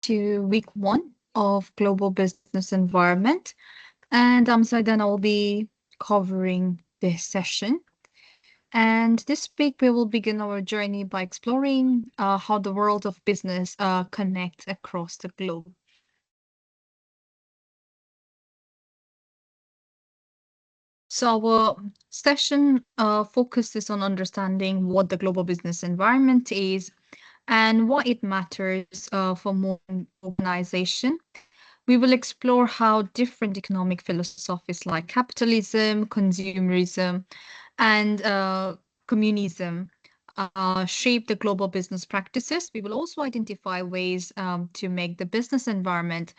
to week one of Global Business Environment. And I'm Syeda and I will be covering this session. And this week we will begin our journey by exploring how the world of business connects across the globe. So our session focuses on understanding what the global business environment is and why it matters for modern organization. We will explore how different economic philosophies like capitalism, consumerism, and communism shape the global business practices. We will also identify ways to make the business environment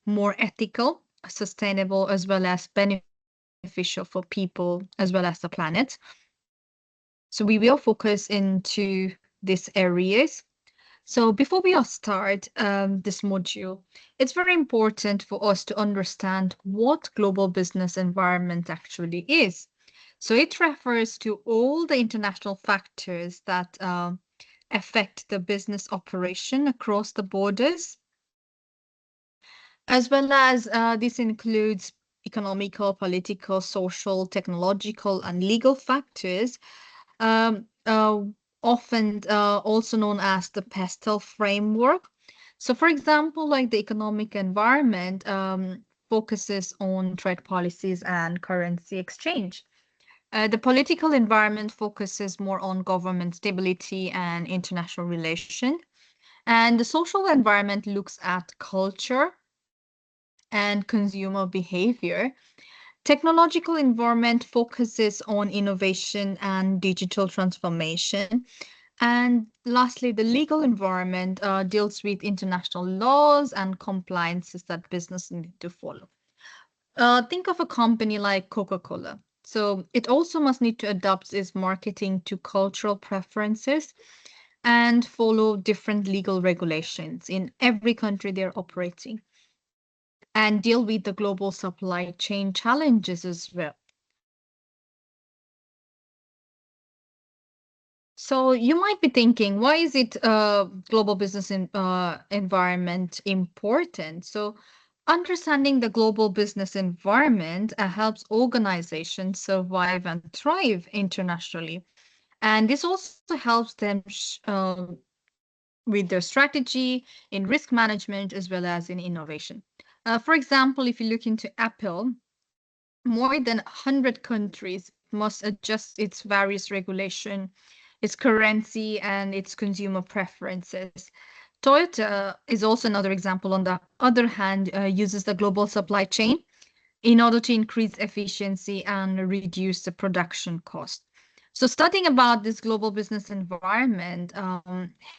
more ethical, sustainable, as well as beneficial for people as well as the planet. So we will focus into these areas. So before we start this module, it's very important for us to understand what global business environment actually is. So it refers to all the international factors that affect the business operation across the borders, as well as this includes economical, political, social, technological, and legal factors um, uh, often also known as the pastel framework. So, for example, like the economic environment focuses on trade policies and currency exchange. The political environment focuses more on government stability and international relation. And the social environment looks at culture and consumer behavior. Technological environment focuses on innovation and digital transformation. And lastly, the legal environment deals with international laws and compliances that business need to follow. Think of a company like Coca-Cola. So it also must need to adapt its marketing to cultural preferences and follow different legal regulations in every country they're operating and deal with the global supply chain challenges as well. So you might be thinking, why is it global business environment important? So understanding the global business environment helps organizations survive and thrive internationally. And this also helps them with their strategy in risk management as well as in innovation. For example, if you look into Apple, more than 100 countries must adjust its various regulation, its currency, and its consumer preferences. Toyota is also another example, on the other hand, uses the global supply chain in order to increase efficiency and reduce the production cost. So studying about this global business environment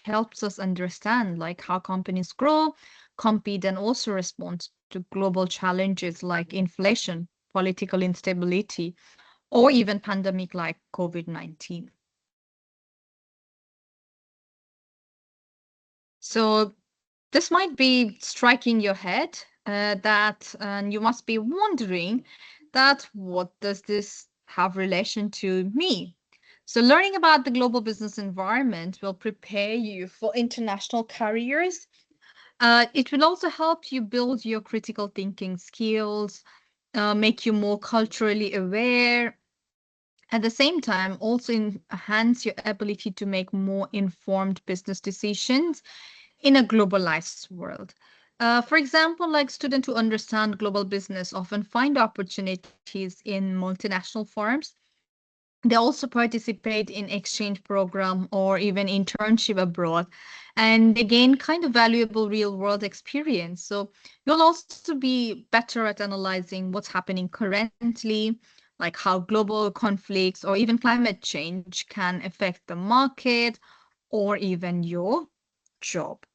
helps us understand like how companies grow, compete, and also respond to global challenges like inflation, political instability, or even pandemic like COVID-19. So this might be striking your head that and you must be wondering that what does this have relation to me? So learning about the global business environment will prepare you for international careers. It will also help you build your critical thinking skills, make you more culturally aware. At the same time, also enhance your ability to make more informed business decisions in a globalized world. For example, like students who understand global business often find opportunities in multinational firms. They also participate in exchange program or even internship abroad, and they gain kind of valuable real world experience. So you'll also be better at analyzing what's happening currently, like how global conflicts or even climate change can affect the market or even your job.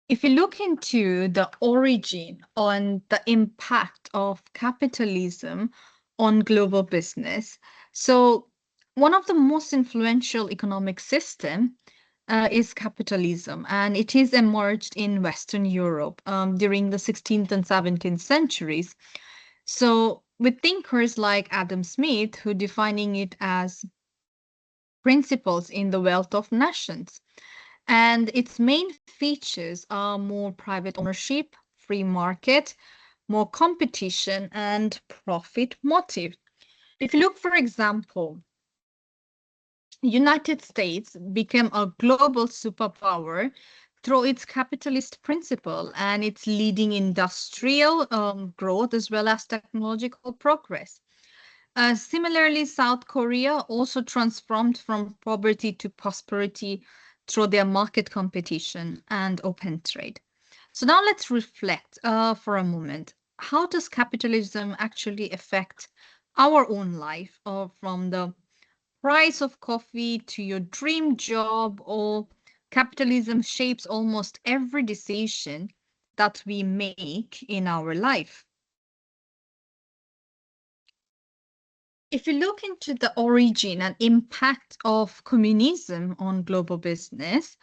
If you look into the origin on the impact of capitalism on global business, so one of the most influential economic system is capitalism, and it is emerged in Western Europe during the 16th and 17th centuries. So with thinkers like Adam Smith, who defining it as principles in the wealth of nations. And its main features are more private ownership, free market, more competition, and profit motive. If you look, for example, United States became a global superpower through its capitalist principle and its leading industrial growth as well as technological progress. Similarly, South Korea also transformed from poverty to prosperity through their market competition and open trade. So now let's reflect for a moment. How does capitalism actually affect our own life, from the price of coffee to your dream job, or capitalism shapes almost every decision that we make in our life? If you look into the origin and impact of communism on global business,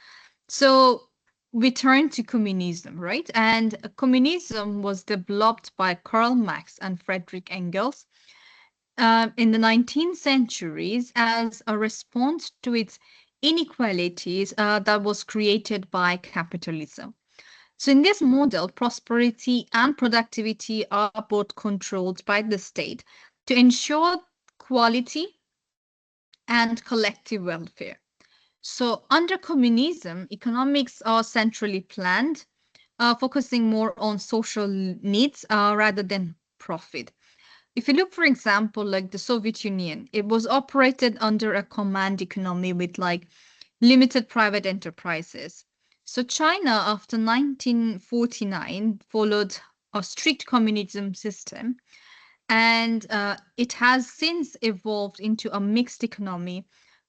so we turn to communism, right? And communism was developed by Karl Marx and Friedrich Engels in the 19th centuries as a response to its inequalities that was created by capitalism. So, in this model, prosperity and productivity are both controlled by the state to ensure quality and collective welfare. So, under communism, economics are centrally planned, focusing more on social needs rather than profit. If you look, for example, like the Soviet Union, it was operated under a command economy with like limited private enterprises. So China, after 1949, followed a strict communism system, and it has since evolved into a mixed economy,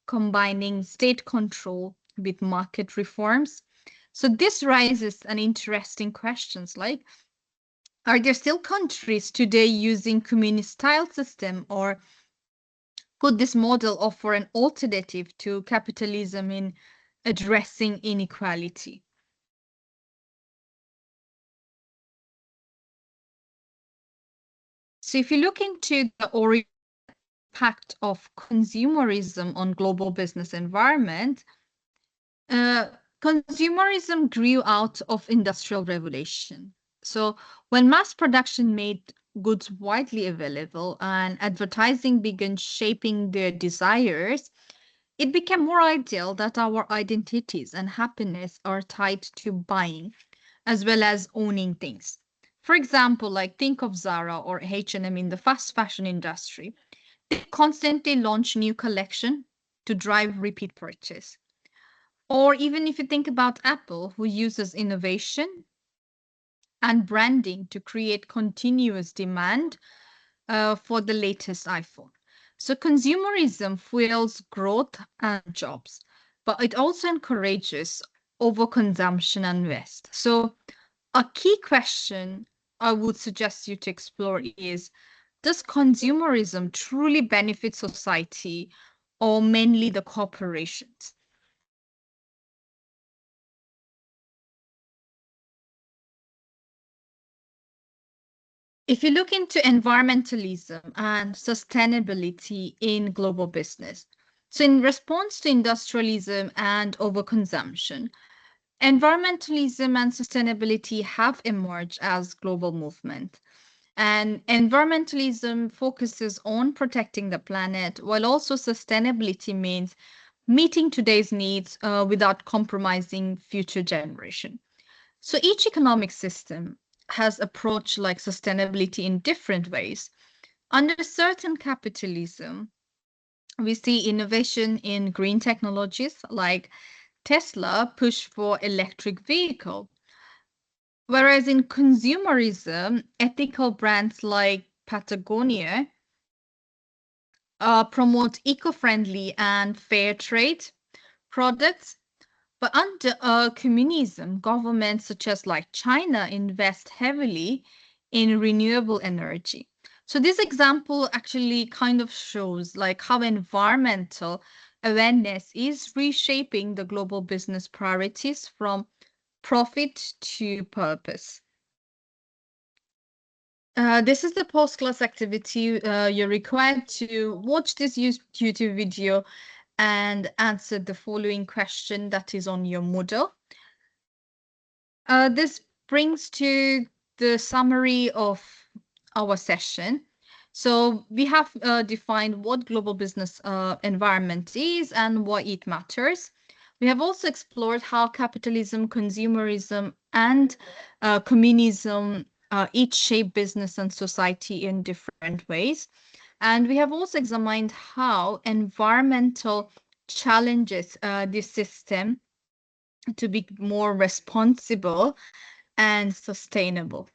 combining state control with market reforms. So this raises an interesting questions like, are there still countries today using communist style system, or could this model offer an alternative to capitalism in addressing inequality? So if you look into the origin impact of consumerism on global business environment, uh, consumerism grew out of industrial revolution. So when mass production made goods widely available and advertising began shaping their desires, it became more ideal that our identities and happiness are tied to buying as well as owning things. For example, like think of Zara or H&M in the fast fashion industry. They constantly launch new collection to drive repeat purchase. Or even if you think about Apple, who uses innovation and branding to create continuous demand for the latest iPhone. So consumerism fuels growth and jobs, but it also encourages overconsumption and waste. So a key question I would suggest you to explore is, does consumerism truly benefit society or mainly the corporations? If you look into environmentalism and sustainability in global business, so in response to industrialism and overconsumption, environmentalism and sustainability have emerged as global movement. And environmentalism focuses on protecting the planet, while also sustainability means meeting today's needs without compromising future generation. So each economic system has approached like sustainability in different ways. Under certain capitalism, we see innovation in green technologies like Tesla push for electric vehicle, whereas in consumerism, ethical brands like Patagonia promote eco-friendly and fair trade products. But under communism, governments such as like China invest heavily in renewable energy. So this example actually kind of shows like how environmental awareness is reshaping the global business priorities from profit to purpose. This is the post-class activity. You're required to watch this YouTube video and answered the following question that is on your model. This brings to the summary of our session. So we have defined what global business environment is and why it matters. We have also explored how capitalism, consumerism, and communism each shape business and society in different ways. And we have also examined how environmental challenges this system to be more responsible and sustainable.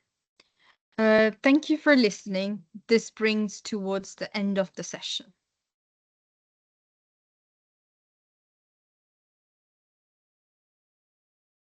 Thank you for listening. This brings towards the end of the session.